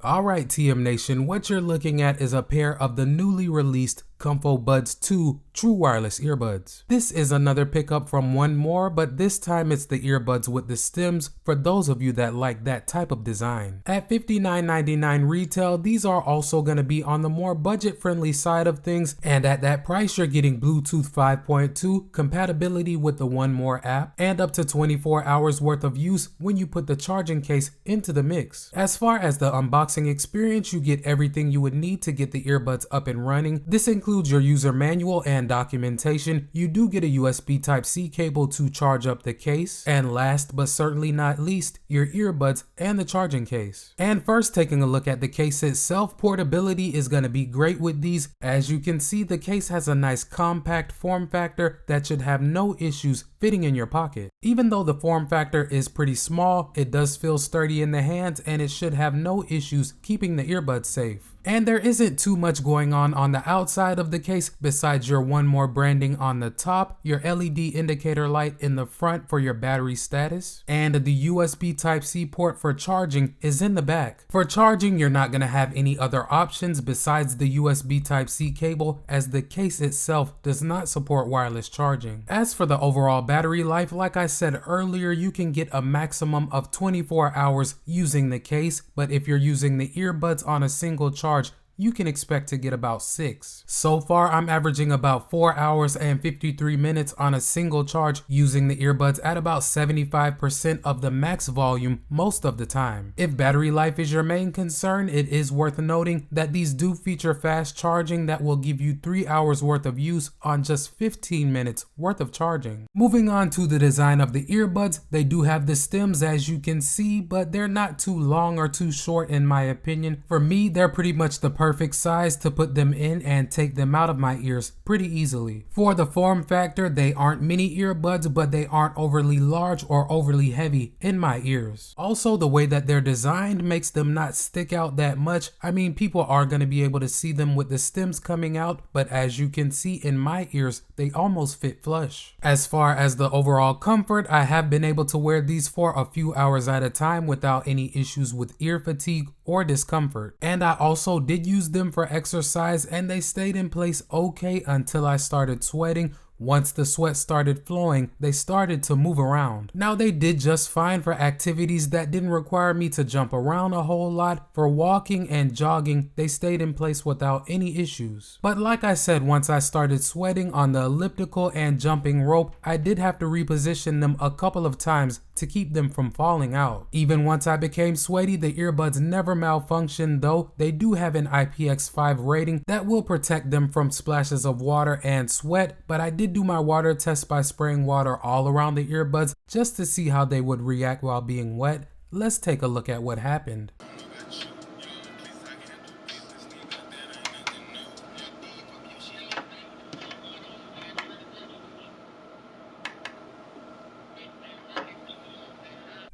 Alright TM Nation, what you're looking at is a pair of the newly released Comfobuds 2 True Wireless Earbuds. This is another pickup from 1MORE, but this time it's the earbuds with the stems for those of you that like that type of design. At $59.99 retail, these are also going to be on the more budget-friendly side of things, and at that price you're getting Bluetooth 5.2, compatibility with the 1MORE app, and up to 24 hours worth of use when you put the charging case into the mix. As far as the unboxing experience, you get everything you would need to get the earbuds up and running. This includes your user manual and documentation. You do get a USB Type-C cable to charge up the case, and last but certainly not least, your earbuds and the charging case. And first, taking a look at the case itself, portability is going to be great with these. As you can see, the case has a nice compact form factor that should have no issues fitting in your pocket. Even though the form factor is pretty small, it does feel sturdy in the hands, and it should have no issues keeping the earbuds safe. And there isn't too much going on the outside of the case besides your 1MORE branding on the top, your LED indicator light in the front for your battery status, and the USB Type-C port for charging is in the back. For charging, you're not going to have any other options besides the USB Type-C cable, as the case itself does not support wireless charging. As for the overall battery life, like I said earlier, you can get a maximum of 24 hours using the case, but if you're using the earbuds on a single charge, you can expect to get about 6. So far, I'm averaging about 4 hours and 53 minutes on a single charge using the earbuds at about 75% of the max volume most of the time. If battery life is your main concern, it is worth noting that these do feature fast charging that will give you 3 hours worth of use on just 15 minutes worth of charging. Moving on to the design of the earbuds, they do have the stems as you can see, but they're not too long or too short in my opinion. For me, they're pretty much the perfect size to put them in and take them out of my ears pretty easily. For the form factor, they aren't mini earbuds, but they aren't overly large or overly heavy in my ears. Also, the way that they're designed makes them not stick out that much. I mean, people are going to be able to see them with the stems coming out, but as you can see in my ears, they almost fit flush. As far as the overall comfort, I have been able to wear these for a few hours at a time without any issues with ear fatigue or discomfort. And I also did use them for exercise, and they stayed in place okay until I started sweating. Once the sweat started flowing, they started to move around. Now, they did just fine for activities that didn't require me to jump around a whole lot. For walking and jogging, they stayed in place without any issues. But like I said, once I started sweating on the elliptical and jumping rope, I did have to reposition them a couple of times to keep them from falling out. Even once I became sweaty, the earbuds never malfunctioned, though they do have an IPX5 rating that will protect them from splashes of water and sweat, but I did do my water test by spraying water all around the earbuds just to see how they would react while being wet. Let's take a look at what happened.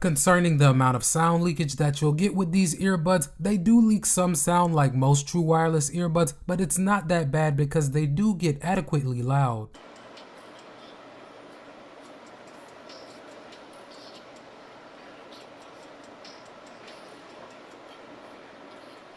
Concerning the amount of sound leakage that you'll get with these earbuds, they do leak some sound like most true wireless earbuds, but it's not that bad because they do get adequately loud.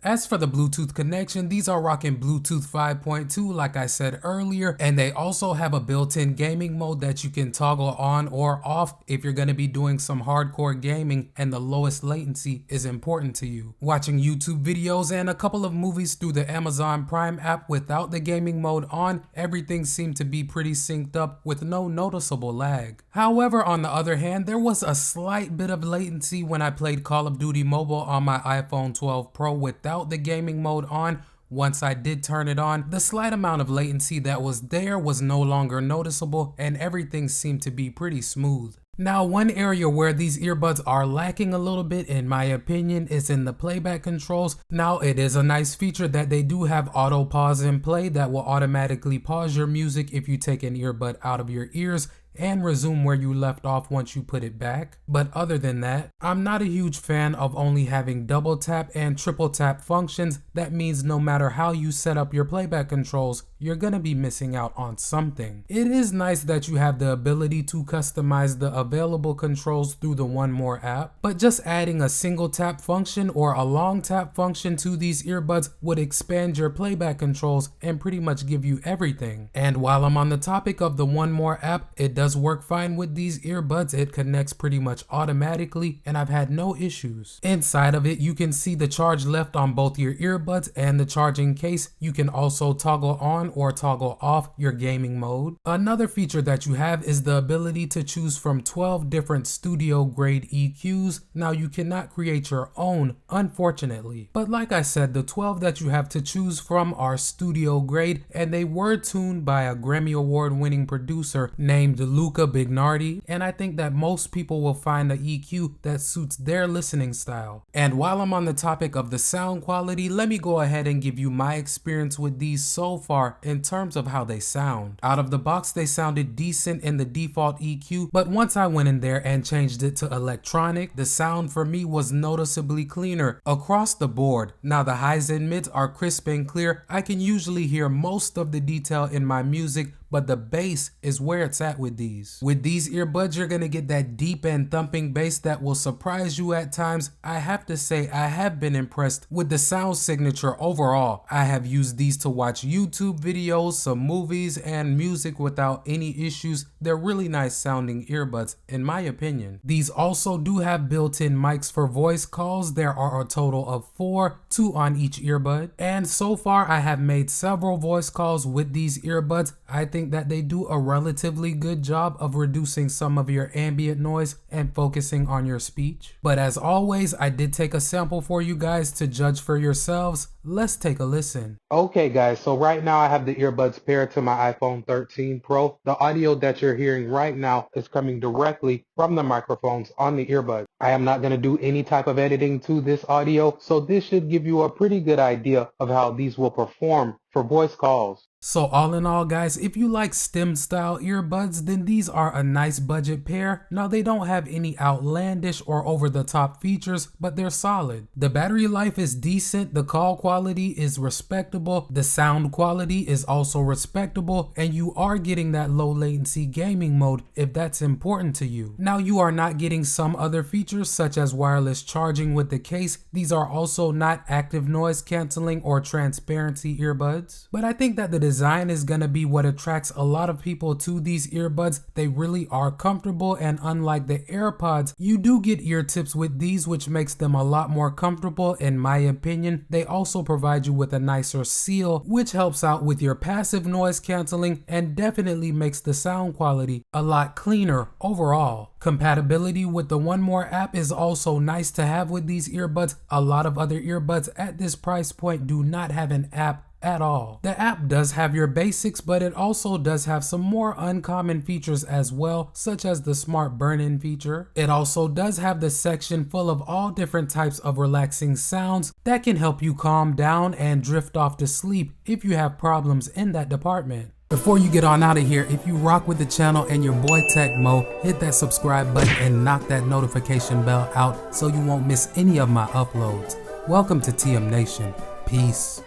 As for the Bluetooth connection, these are rocking Bluetooth 5.2 like I said earlier, and they also have a built-in gaming mode that you can toggle on or off if you're going to be doing some hardcore gaming and the lowest latency is important to you. Watching YouTube videos and a couple of movies through the Amazon Prime app without the gaming mode on, everything seemed to be pretty synced up with no noticeable lag. However, on the other hand, there was a slight bit of latency when I played Call of Duty Mobile on my iPhone 12 Pro without the gaming mode on. Once I did turn it on, the slight amount of latency that was there was no longer noticeable and everything seemed to be pretty smooth. Now, one area where these earbuds are lacking a little bit in my opinion is in the playback controls. Now, it is a nice feature that they do have auto pause and play that will automatically pause your music if you take an earbud out of your ears and resume where you left off once you put it back. But other than that, I'm not a huge fan of only having double tap and triple tap functions. That means no matter how you set up your playback controls, you're gonna be missing out on something. It is nice that you have the ability to customize the available controls through the 1MORE app, but just adding a single tap function or a long tap function to these earbuds would expand your playback controls and pretty much give you everything. And while I'm on the topic of the 1MORE app, it does work fine with these earbuds. It connects pretty much automatically and I've had no issues. Inside of it, you can see the charge left on both your earbuds and the charging case. You can also toggle on or toggle off your gaming mode. Another feature that you have is the ability to choose from 12 different studio grade EQs. Now you cannot create your own, unfortunately, but like I said, the 12 that you have to choose from are studio grade and they were tuned by a Grammy Award winning producer named Luca Bignardi, and I think that most people will find an EQ that suits their listening style. And while I'm on the topic of the sound quality, let me go ahead and give you my experience with these so far in terms of how they sound. Out of the box, they sounded decent in the default EQ, but once I went in there and changed it to electronic, the sound for me was noticeably cleaner across the board. Now the highs and mids are crisp and clear. I can usually hear most of the detail in my music, but the bass is where it's at with these. With these earbuds, you're gonna get that deep and thumping bass that will surprise you at times. I have to say, I have been impressed with the sound signature overall. I have used these to watch YouTube videos, some movies, and music without any issues. They're really nice sounding earbuds, in my opinion. These also do have built-in mics for voice calls. There are a total of 4, 2 on each earbud. And so far, I have made several voice calls with these earbuds. I think that they do a relatively good job of reducing some of your ambient noise and focusing on your speech. But as always, I did take a sample for you guys to judge for yourselves. Let's take a listen. Okay guys, so right now I have the earbuds paired to my iPhone 13 Pro. The audio that you're hearing right now is coming directly from the microphones on the earbuds. I am not going to do any type of editing to this audio, so this should give you a pretty good idea of how these will perform for voice calls. So all in all guys, if you like STEM style earbuds, then these are a nice budget pair. Now they don't have any outlandish or over the top features, but they're solid. The battery life is decent, the call quality is respectable, the sound quality is also respectable, and you are getting that low latency gaming mode if that's important to you. Now you are not getting some other features such as wireless charging with the case. These are also not active noise canceling or transparency earbuds, but I think that the design is gonna be what attracts a lot of people to these earbuds. They really are comfortable, and unlike the AirPods, you do get ear tips with these, which makes them a lot more comfortable in my opinion. They also provide you with a nicer seal, which helps out with your passive noise canceling and definitely makes the sound quality a lot cleaner overall. Compatibility with the 1MORE app is also nice to have with these earbuds. A lot of other earbuds at this price point do not have an app at all. The app does have your basics, but it also does have some more uncommon features as well, such as the smart burn-in feature. It also does have the section full of all different types of relaxing sounds that can help you calm down and drift off to sleep if you have problems in that department. Before you get on out of here, if you rock with the channel and your boy Tech Mo, hit that subscribe button and knock that notification bell out so you won't miss any of my uploads. Welcome to TM Nation. Peace.